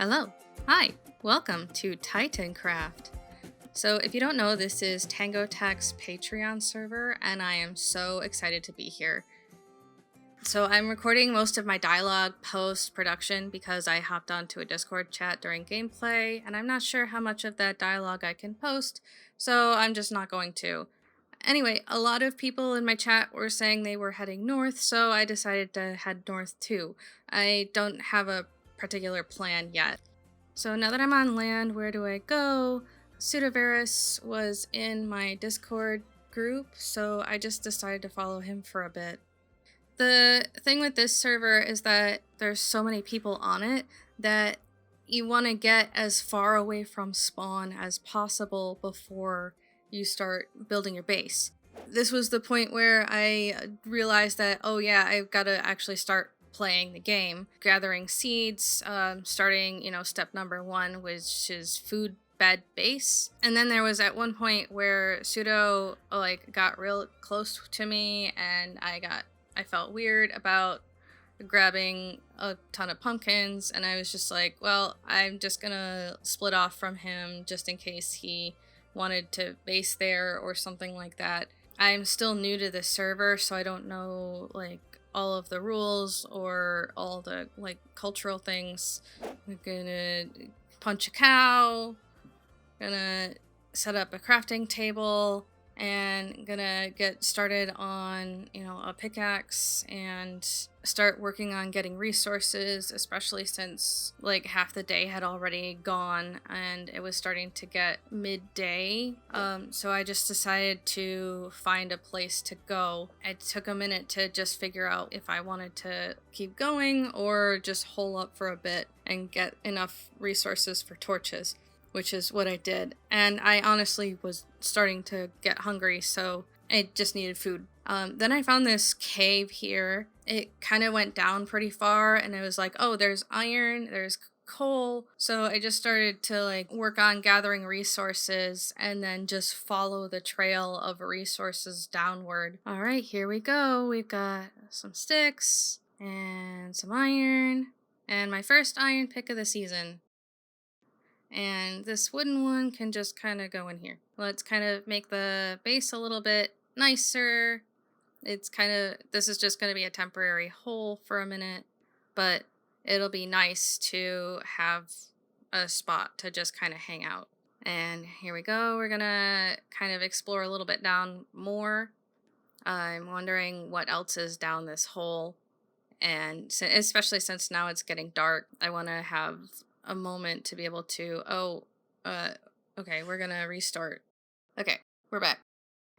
Hello. Hi. Welcome to TitanCraft. So, if you don't know, this is Tango Tech's Patreon server, and I am so excited to be here. So, I'm recording most of my dialogue post-production because I hopped onto a Discord chat during gameplay, and I'm not sure how much of that dialogue I can post, so I'm just not going to. Anyway, a lot of people in my chat were saying they were heading north, so I decided to head north too. I don't have a particular plan yet. So now that I'm on land, where do I go? Pseudovirus was in my Discord group, so I just decided to follow him for a bit. The thing with this server is that there's so many people on it that you want to get as far away from spawn as possible before you start building your base. This was the point where I realized that, oh yeah, I've got to actually start playing the game, gathering seeds, starting, step number 1, which is food bed base. And then there was at one point where Pseudo got real close to me, and I felt weird about grabbing a ton of pumpkins, and I was just like, well, I'm just gonna split off from him just in case he wanted to base there or something like that. I'm still new to the server, so I don't know all of the rules or all the cultural things. I'm gonna punch a cow, gonna set up a crafting table, and gonna get started on a pickaxe and start working on getting resources, especially since half the day had already gone and it was starting to get midday. So I just decided to find a place to go. It took a minute to just figure out if I wanted to keep going or just hole up for a bit and get enough resources for torches, which is what I did. And I honestly was starting to get hungry, so I just needed food. Then I found this cave here. It kind of went down pretty far, and it was like, oh, there's iron, there's coal. So I just started to work on gathering resources and then just follow the trail of resources downward. All right, here we go. We've got some sticks and some iron, and my first iron pick of the season. And this wooden one can just kind of go in here. Let's kind of make the base a little bit nicer. This is just going to be a temporary hole for a minute, but it'll be nice to have a spot to just kind of hang out. And here we go. We're going to kind of explore a little bit down more. I'm wondering what else is down this hole. And especially since now it's getting dark, I want to have a moment to be able to, okay, we're gonna restart. Okay, we're back.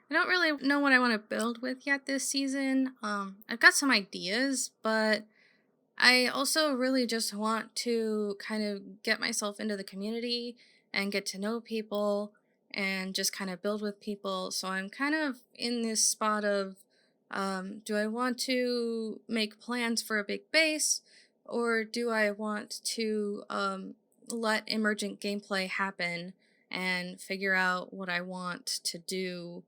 I don't really know what I want to build with yet this season. I've got some ideas, but I also really just want to kind of get myself into the community and get to know people and just kind of build with people. So I'm kind of in this spot of, do I want to make plans for a big base, or do I want to let emergent gameplay happen and figure out what I want to do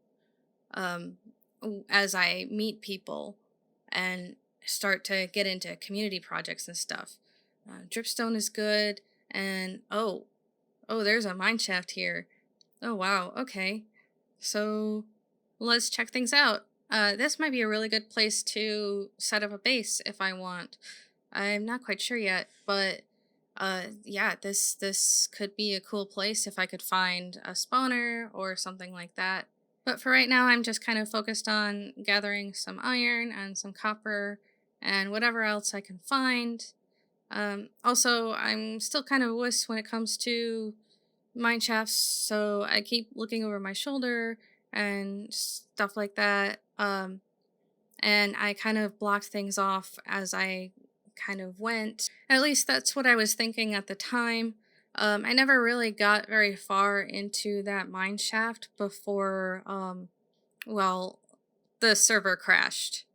as I meet people and start to get into community projects and stuff? Dripstone is good, and oh, there's a mine shaft here. Oh wow, okay. So let's check things out. This might be a really good place to set up a base if I want. I'm not quite sure yet, but yeah, this could be a cool place if I could find a spawner or something like that. But for right now, I'm just kind of focused on gathering some iron and some copper and whatever else I can find. Also, I'm still kind of a wuss when it comes to mine shafts, so I keep looking over my shoulder and stuff like that. And I kind of blocked things off as I kind of went. At least that's what I was thinking at the time. I never really got very far into that mine shaft before, well, the server crashed.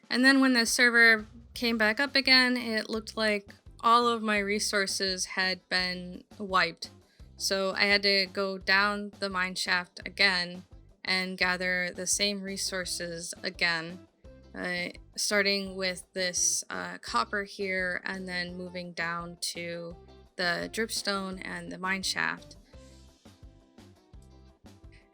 And then when the server came back up again, it looked like all of my resources had been wiped. So I had to go down the mine shaft again and gather the same resources again. starting with this copper here and then moving down to the dripstone and the mine shaft.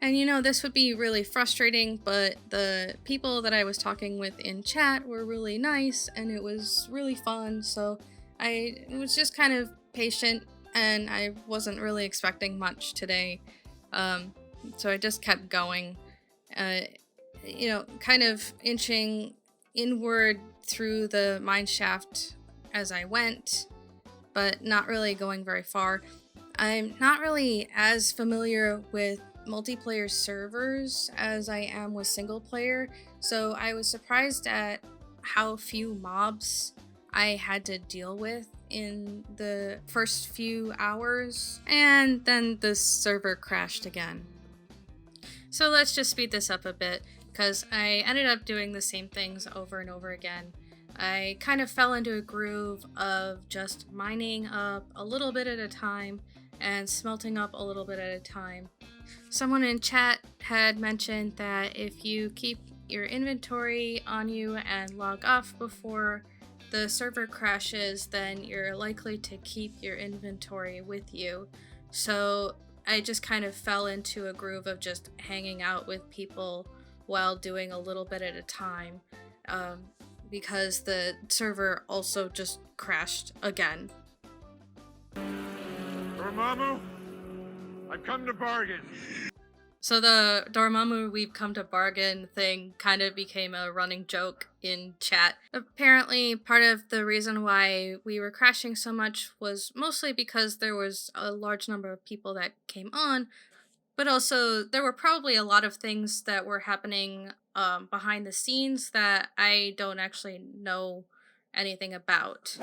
And this would be really frustrating, but the people that I was talking with in chat were really nice and it was really fun. So I was just kind of patient and I wasn't really expecting much today. Um, so I just kept going, uh, kind of inching inward through the mine shaft as I went, but not really going very far. I'm not really as familiar with multiplayer servers as I am with single player, so I was surprised at how few mobs I had to deal with in the first few hours, and then the server crashed again. So let's just speed this up a bit, because I ended up doing the same things over and over again. I kind of fell into a groove of just mining up a little bit at a time and smelting up a little bit at a time. Someone in chat had mentioned that if you keep your inventory on you and log off before the server crashes, then you're likely to keep your inventory with you. So I just kind of fell into a groove of just hanging out with people while doing a little bit at a time, because the server also just crashed again. Dormammu, I've come to bargain. So the Dormammu we've come to bargain thing kind of became a running joke in chat. Apparently, part of the reason why we were crashing so much was mostly because there was a large number of people that came on, but also there were probably a lot of things that were happening behind the scenes that I don't actually know anything about.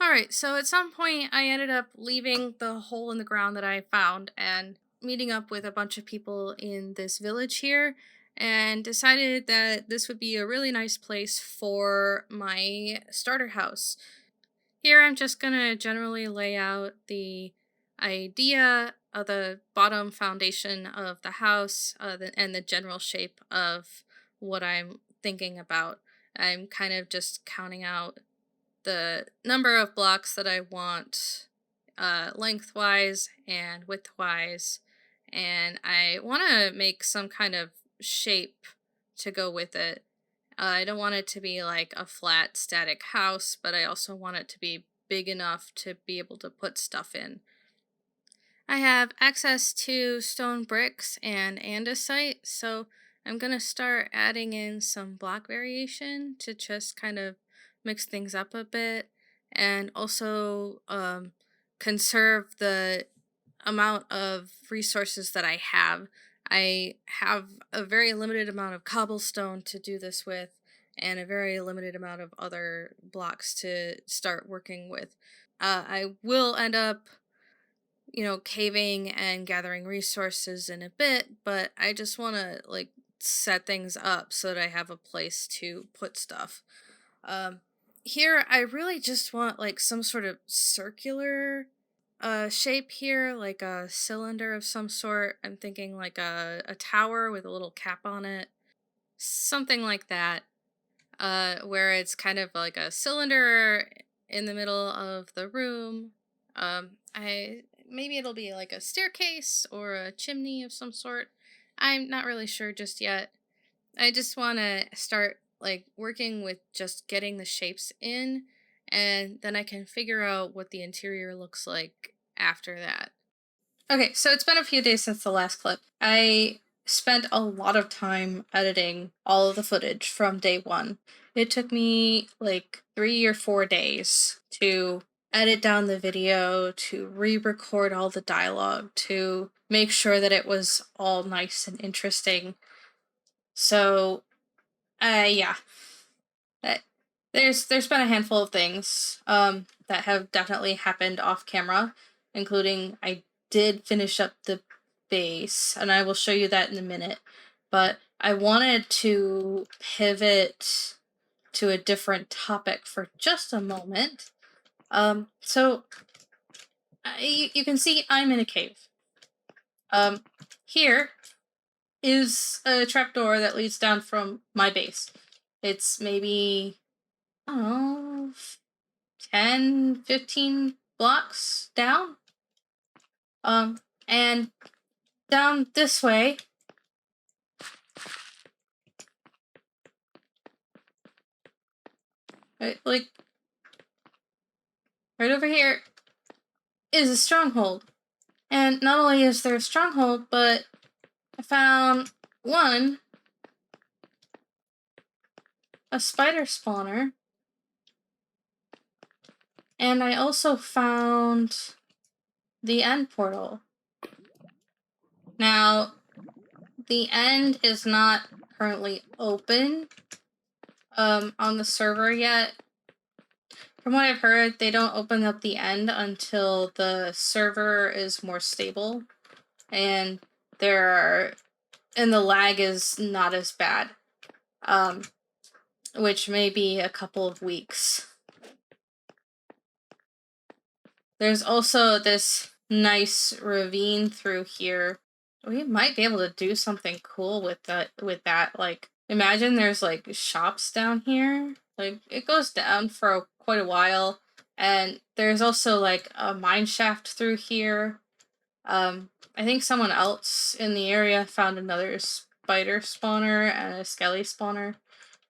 Alright, so at some point I ended up leaving the hole in the ground that I found and meeting up with a bunch of people in this village here, and decided that this would be a really nice place for my starter house. Here I'm just gonna generally lay out the idea of the bottom foundation of the house, and the general shape of what I'm thinking about. I'm kind of just counting out the number of blocks that I want, lengthwise and widthwise, and I want to make some kind of shape to go with it. I don't want it to be like a flat, static house, but I also want it to be big enough to be able to put stuff in. I have access to stone bricks and andesite, so I'm gonna start adding in some block variation to just kind of mix things up a bit, and also conserve the amount of resources that I have. I have a very limited amount of cobblestone to do this with, and a very limited amount of other blocks to start working with. I will end up caving and gathering resources in a bit, but I just want to set things up so that I have a place to put stuff. Um, Here I really just want some sort of circular shape here, like a cylinder of some sort. I'm thinking like a tower with a little cap on it. Something like that. Where it's kind of like a cylinder in the middle of the room. I maybe it'll be like a staircase or a chimney of some sort. I'm not really sure just yet. I just want to start working with just getting the shapes in, and then I can figure out what the interior looks like after that. Okay, so it's been a few days since the last clip. I spent a lot of time editing all of the footage from day one. It took me like 3 or 4 days to edit down the video, to re-record all the dialogue, to make sure that it was all nice and interesting. So, yeah, that, there's been a handful of things that have definitely happened off camera, including I did finish up the base, and I will show you that in a minute. But I wanted to pivot to a different topic for just a moment. So you can see I'm in a cave. Here is a trapdoor that leads down from my base. It's maybe, I don't know, 10, 15 blocks down. And down this way, like right over here, is a stronghold. And not only is there a stronghold, but I found a spider spawner. And I also found the end portal. Now, the end is not currently open on the server yet. From what I've heard, they don't open up the end until the server is more stable and the lag is not as bad, which may be a couple of weeks. There's also this nice ravine through here. We might be able to do something cool with that. Like, imagine there's like shops down here. Like, it goes down for quite a while. And there's also like a mine shaft through here. I think someone else in the area found another spider spawner and a skelly spawner.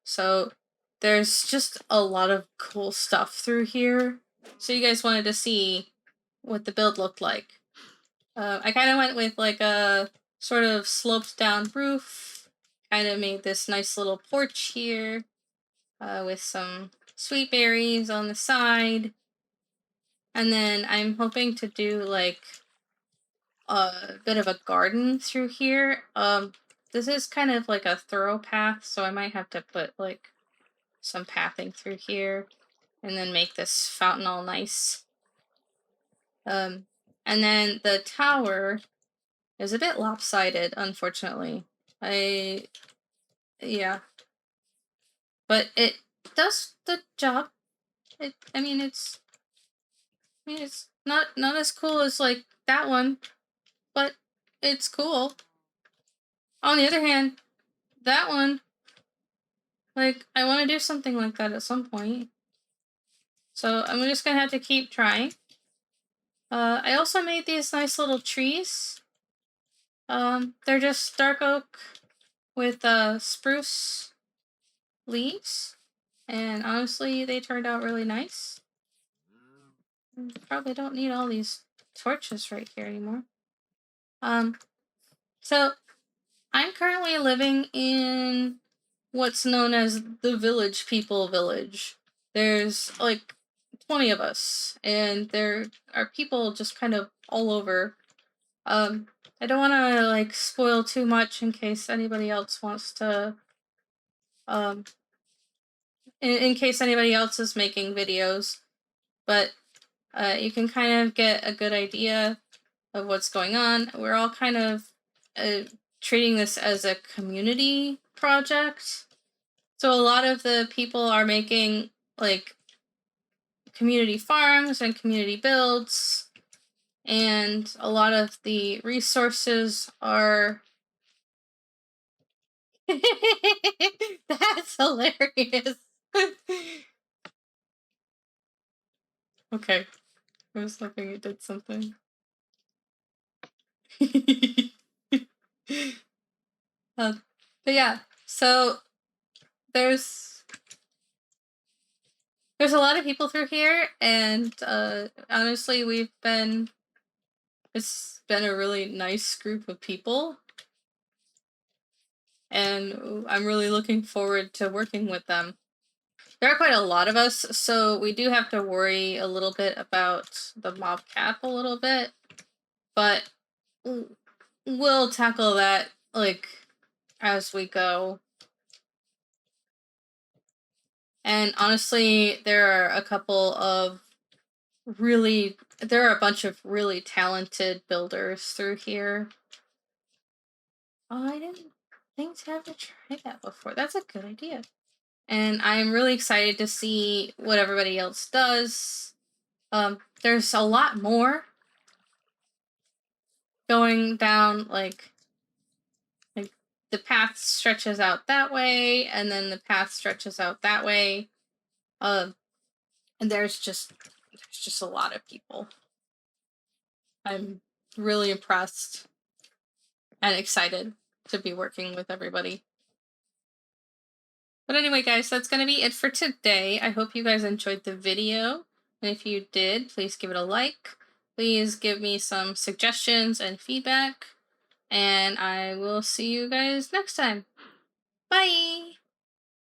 So there's just a lot of cool stuff through here. So you guys wanted to see what the build looked like. I kind of went with like a sort of sloped down roof. Kind of made this nice little porch here with some sweet berries on the side. And then I'm hoping to do like a bit of a garden through here. This is kind of like a thorough path, so I might have to put like some pathing through here and then make this fountain all nice. And then the tower is a bit lopsided, unfortunately. Yeah. But it does the job. It's not as cool as like that one, but it's cool. On the other hand, that one, like, I want to do something like that at some point. So I'm just gonna have to keep trying. I also made these nice little trees. They're just dark oak with spruce leaves. And honestly, they turned out really nice. Probably don't need all these torches right here anymore. So I'm currently living in what's known as the Village People Village. There's like 20 of us, and there are people just kind of all over. I don't want to like spoil too much in case anybody else wants to, in case anybody else is making videos, but you can kind of get a good idea of what's going on. We're all kind of treating this as a community project. So a lot of the people are making like community farms and community builds, and a lot of the resources are That's hilarious. Okay. I was hoping it did something. But yeah, so there's a lot of people through here, and honestly, it's been a really nice group of people, and I'm really looking forward to working with them. There are quite a lot of us, so we do have to worry a little bit about the mob cap a little bit, but we'll tackle that like as we go. And honestly, there are a bunch of really talented builders through here. Oh, I didn't think to have to try that before. That's a good idea. And I'm really excited to see what everybody else does. There's a lot more going down, like the path stretches out that way, and then the path stretches out that way. And there's just a lot of people. I'm really impressed and excited to be working with everybody. But anyway, guys, that's going to be it for today. I hope you guys enjoyed the video. And if you did, please give it a like. Please give me some suggestions and feedback. And I will see you guys next time. Bye!